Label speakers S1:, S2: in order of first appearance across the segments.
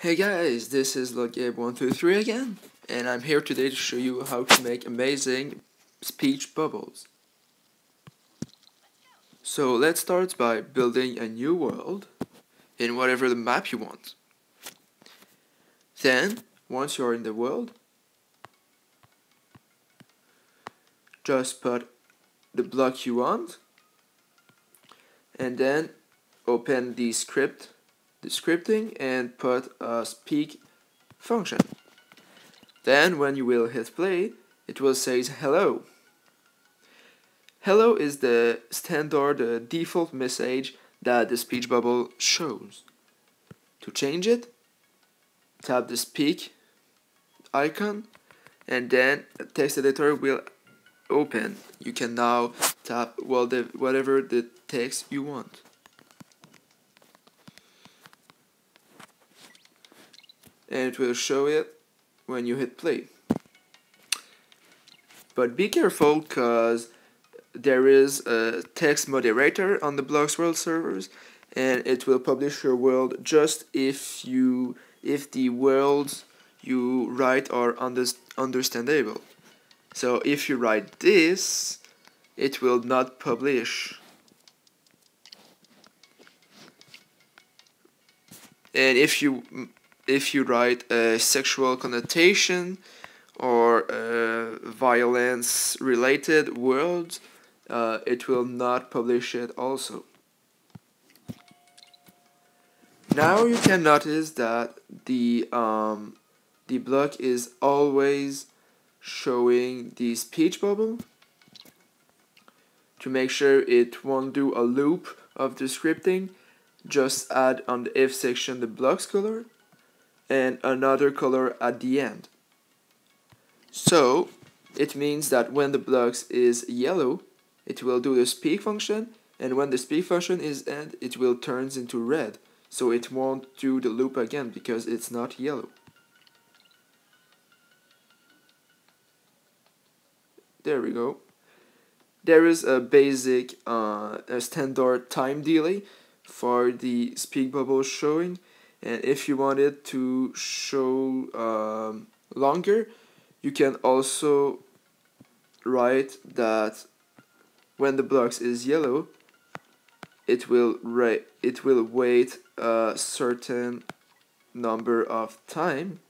S1: Hey guys, this is LogGabe123 again, and I'm here today to show you how to make amazing speech bubbles. So let's start by building a new world in whatever the map you want. Then, once you're in the world, just put the block you want, and then open the scripting, and put a speak function. Then when you will hit play, it will say hello. Hello is the standard default message that the speech bubble shows. To change it, tap the speak icon, and then a text editor will open. You can now tap whatever the text you want. And it will show it when you hit play. But be careful, because there is a text moderator on the Blocksworld servers, and it will publish your world just if the worlds you write are understandable. So if you write this, it will not publish. And if you write a sexual connotation or violence related words, it will not publish it also. Now you can notice that the block is always showing the speech bubble. To make sure it won't do a loop of the scripting, just add on the if section the block's color and another color at the end. So it means that when the blocks is yellow, it will do the speak function, and when the speak function is end, it will turn into red. So it won't do the loop again because it's not yellow. There we go. There is a basic a standard time delay for the speak bubble showing, and if you want it to show longer, you can also write that when the blocks is yellow, it will wait a certain number of time,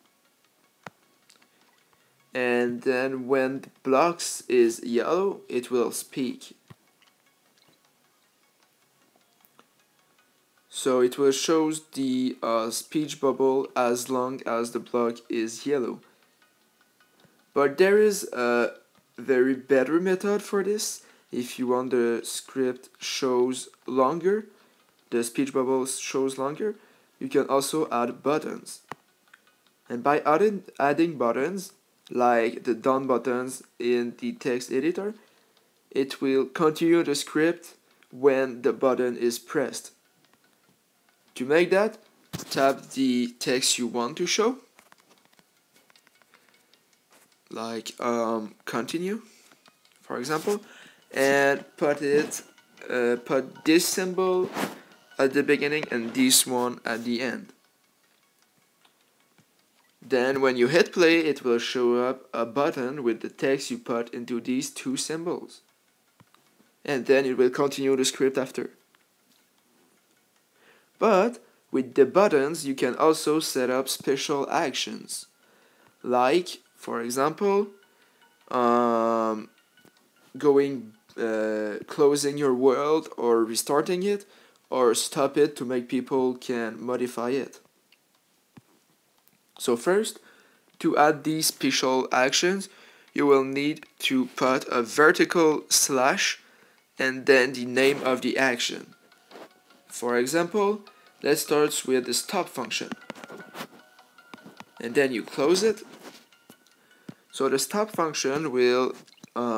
S1: and then when the blocks is yellow, it will speak. So it will show the speech bubble as long as the block is yellow. But there is a very better method for this. If you want the script shows longer, the speech bubble shows longer, you can also add buttons. And by adding buttons, like the done buttons in the text editor, it will continue the script when the button is pressed. To make that, tap the text you want to show, like continue, for example, and put this symbol at the beginning and this one at the end. Then when you hit play, it will show up a button with the text you put into these two symbols, and then it will continue the script after. But with the buttons, you can also set up special actions, like, for example, closing your world or restarting it, or stop it to make people can modify it. So first, to add these special actions, you will need to put a vertical slash and then the name of the action. For example, let's start with the stop function, and then you close it. So the stop function will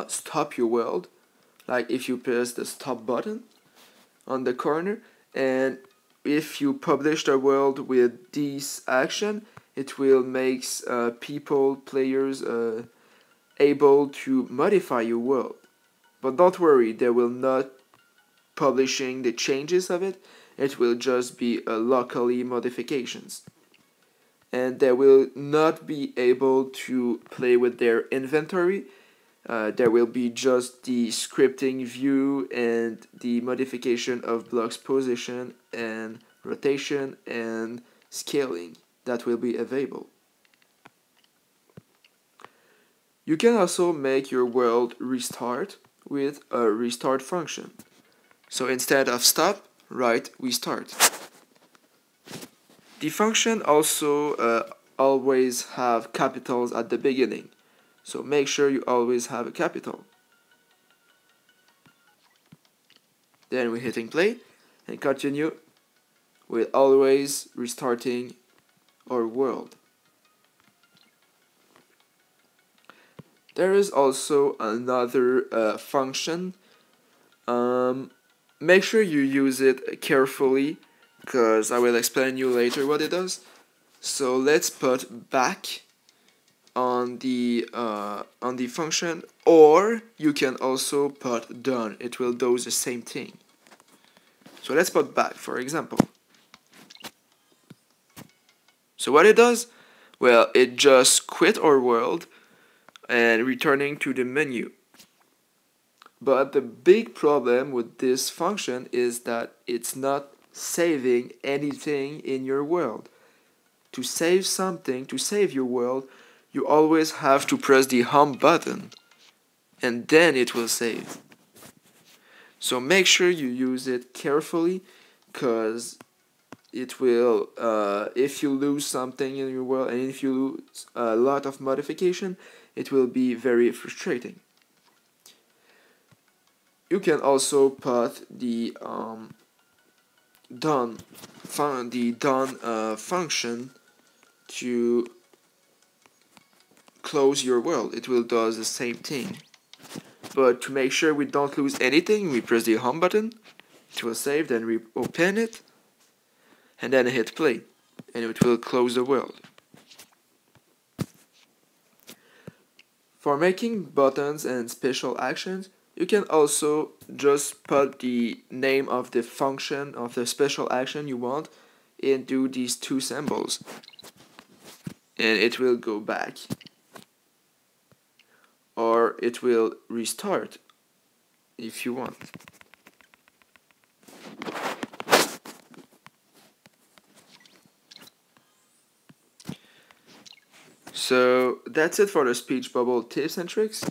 S1: stop your world, like if you press the stop button on the corner, and if you publish the world with this action, it will make players able to modify your world. But don't worry, they will not publishing the changes of it. It will just be locally modifications. and they will not be able to play with their inventory. There will be just the scripting view and the modification of blocks position and rotation and scaling that will be available. You can also make your world restart with a restart function. So instead of stop, write restart. The function also always have capitals at the beginning. So make sure you always have a capital. Then we're hitting play and continue with always restarting our world. There is also another function. Make sure you use it carefully because I will explain you later what it does. So let's put back on the function, or you can also put done. It will do the same thing. So let's put back, for example. So what it does? Well, it just quit our world and returning to the menu. But the big problem with this function is that it's not saving anything in your world. To save something, to save your world, you always have to press the home button and then it will save. So make sure you use it carefully because it will, if you lose something in your world and if you lose a lot of modification, it will be very frustrating. You can also put the done function to close your world. It will do the same thing. But to make sure we don't lose anything, we press the home button, it will save, then we open it, and then hit play, and it will close the world. For making buttons and special actions, you can also just put the name of the function of the special action you want into these two symbols, and it will go back. Or it will restart if you want. So that's it for the speech bubble tips and tricks.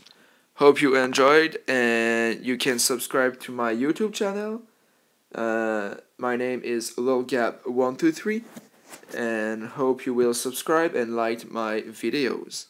S1: Hope you enjoyed, and you can subscribe to my YouTube channel. My name is lilgap123, and hope you will subscribe and like my videos.